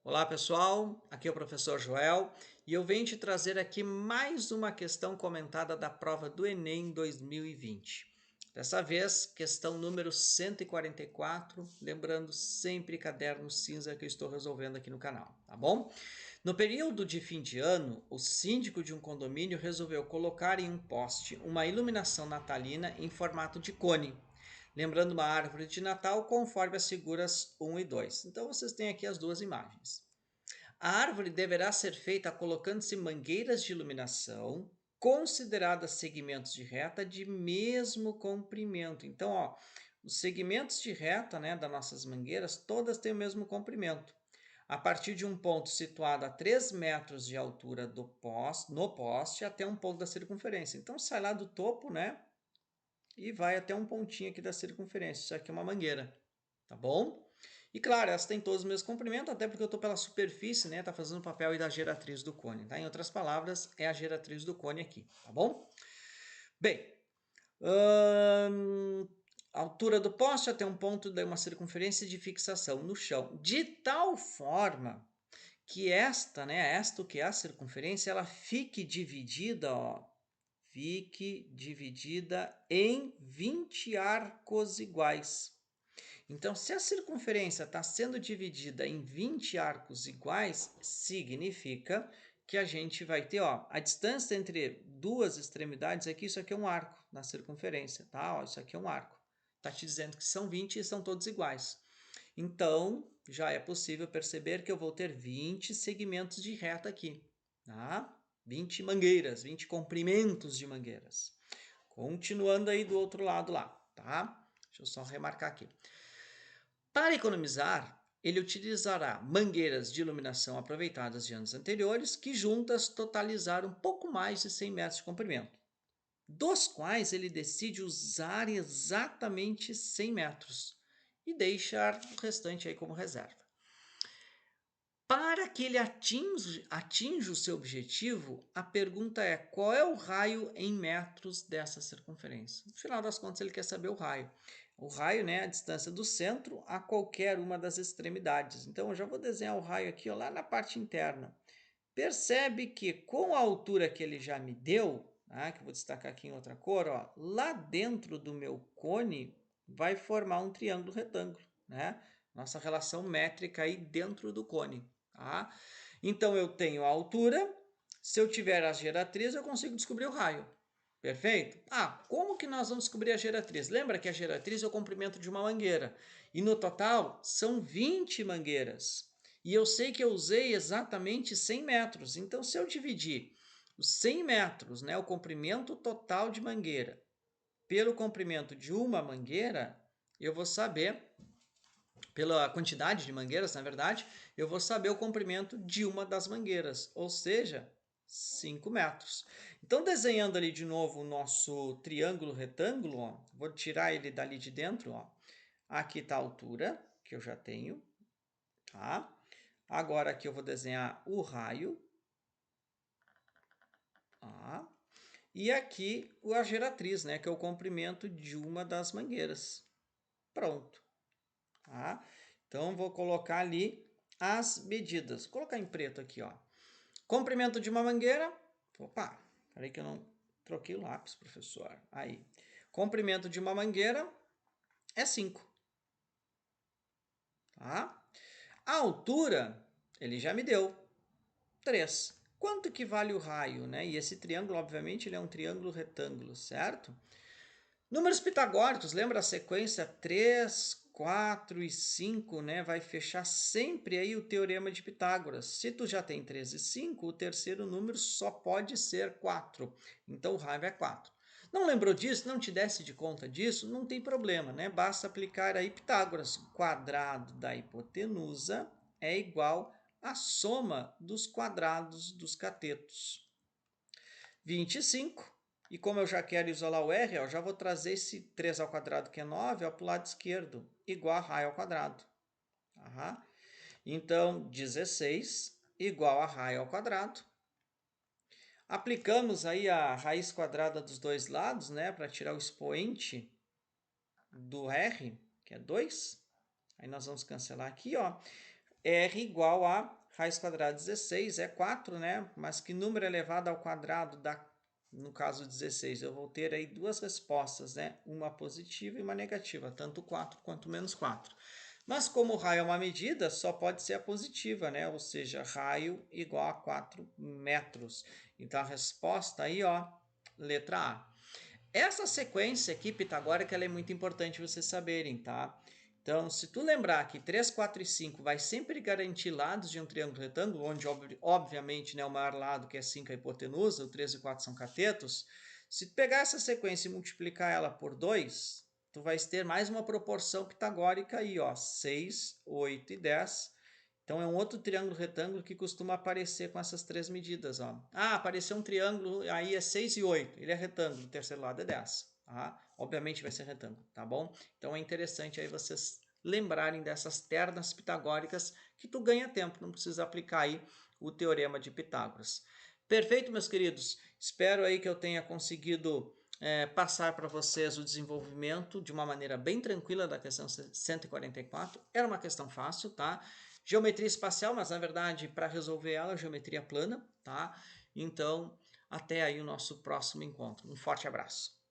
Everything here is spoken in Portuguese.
Olá pessoal, aqui é o professor Joel e eu venho te trazer aqui mais uma questão comentada da prova do Enem 2020. Dessa vez, questão número 144, lembrando sempre caderno cinza que eu estou resolvendo aqui no canal, tá bom? No período de fim de ano, o síndico de um condomínio resolveu colocar em um poste uma iluminação natalina em formato de cone, lembrando uma árvore de Natal conforme as figuras 1 e 2. Então vocês têm aqui as duas imagens. A árvore deverá ser feita colocando-se mangueiras de iluminação consideradas segmentos de reta de mesmo comprimento. Então, ó, os segmentos de reta, né, das nossas mangueiras, todas têm o mesmo comprimento. A partir de um ponto situado a 3 metros de altura do poste, no poste até um ponto da circunferência. Então, sai lá do topo, né, e vai até um pontinho aqui da circunferência. Isso aqui é uma mangueira, tá bom? E claro, elas têm todos os mesmos comprimentos, até porque eu estou pela superfície, né? Tá fazendo o papel aí da geratriz do cone, tá? Em outras palavras, é a geratriz do cone aqui, tá bom? Bem, a altura do poste até um ponto de uma circunferência de fixação no chão, de tal forma que esta que é a circunferência, ela fique dividida, ó, fique dividida em 20 arcos iguais. Então, se a circunferência está sendo dividida em 20 arcos iguais, significa que a gente vai ter, ó, a distância entre duas extremidades aqui, isso aqui é um arco na circunferência, tá? Ó, isso aqui é um arco. Está te dizendo que são 20 e são todos iguais. Então, já é possível perceber que eu vou ter 20 segmentos de reta aqui, tá? 20 mangueiras, 20 comprimentos de mangueiras. Continuando aí do outro lado lá, tá? Deixa eu só remarcar aqui. Para economizar, ele utilizará mangueiras de iluminação aproveitadas de anos anteriores, que juntas totalizaram um pouco mais de 100 metros de comprimento, dos quais ele decide usar exatamente 100 metros e deixar o restante aí como reserva. Para que ele atinja o seu objetivo, a pergunta é: qual é o raio em metros dessa circunferência? No final das contas, ele quer saber o raio. O raio, né, é a distância do centro a qualquer uma das extremidades. Então, eu já vou desenhar o raio aqui, ó, lá na parte interna. Percebe que com a altura que ele já me deu, que eu vou destacar aqui em outra cor, ó, lá dentro do meu cone vai formar um triângulo retângulo, né? Nossa relação métrica aí dentro do cone. Tá? Então, eu tenho a altura, se eu tiver a geratriz, eu consigo descobrir o raio. Perfeito? Como que nós vamos descobrir a geratriz? Lembra que a geratriz é o comprimento de uma mangueira. E no total, são 20 mangueiras. E eu sei que eu usei exatamente 100 metros. Então, se eu dividir os 100 metros, né, o comprimento total de mangueira, pelo comprimento de uma mangueira, eu vou saber, pela quantidade de mangueiras, na verdade, eu vou saber o comprimento de uma das mangueiras, ou seja, 5 metros. Então, desenhando ali de novo o nosso triângulo retângulo, ó, vou tirar ele dali de dentro. Ó. Aqui está a altura, que eu já tenho. Tá? Agora aqui eu vou desenhar o raio. Tá? E aqui a geratriz, né, que é o comprimento de uma das mangueiras. Pronto. Tá? Então, vou colocar ali as medidas. Vou colocar em preto aqui, ó. Comprimento de uma mangueira. Opa, peraí que eu não troquei o lápis, professor. Aí. Comprimento de uma mangueira é 5. Tá? A altura, ele já me deu 3. Quanto que vale o raio, né? E esse triângulo, obviamente, ele é um triângulo retângulo, certo? Números pitagóricos, lembra a sequência 3, 4 e 5, né? Vai fechar sempre aí o teorema de Pitágoras. Se tu já tem 3 e 5, o terceiro número só pode ser 4. Então, o raio é 4. Não lembrou disso? Não te desse de conta disso? Não tem problema, né? Basta aplicar aí Pitágoras. O quadrado da hipotenusa é igual à soma dos quadrados dos catetos. 25. E como eu já quero isolar o R, ó, já vou trazer esse 3 ao quadrado, que é 9, para o lado esquerdo, igual a raio ao quadrado. Uhum. Então, 16 igual a raio ao quadrado. Aplicamos aí a raiz quadrada dos dois lados, né, para tirar o expoente do R, que é 2. Aí nós vamos cancelar aqui, ó. R igual a raiz quadrada de 16, é 4, né? Mas que número elevado ao quadrado dá, no caso 16? Eu vou ter aí duas respostas, né? Uma positiva e uma negativa, tanto 4 quanto menos 4. Mas como o raio é uma medida, só pode ser a positiva, né? Ou seja, raio igual a 4 metros. Então a resposta aí, ó, letra A. Essa sequência aqui pitagórica ela é muito importante vocês saberem, tá? Então, se tu lembrar que 3, 4 e 5 vai sempre garantir lados de um triângulo retângulo, onde obviamente, né, o maior lado, que é 5, é a hipotenusa, o 3 e 4 são catetos, se tu pegar essa sequência e multiplicar ela por 2, tu vai ter mais uma proporção pitagórica aí, ó, 6, 8 e 10. Então é um outro triângulo retângulo que costuma aparecer com essas três medidas, ó. Ah, apareceu um triângulo, aí é 6 e 8, ele é retângulo, o terceiro lado é 10, tá? Obviamente vai ser retângulo, tá bom? Então é interessante aí vocês lembrarem dessas ternas pitagóricas que tu ganha tempo, não precisa aplicar aí o teorema de Pitágoras. Perfeito, meus queridos? Espero aí que eu tenha conseguido passar para vocês o desenvolvimento de uma maneira bem tranquila da questão 144. Era uma questão fácil, tá? Geometria espacial, mas na verdade, para resolver ela, geometria plana, tá? Então, até aí o nosso próximo encontro. Um forte abraço.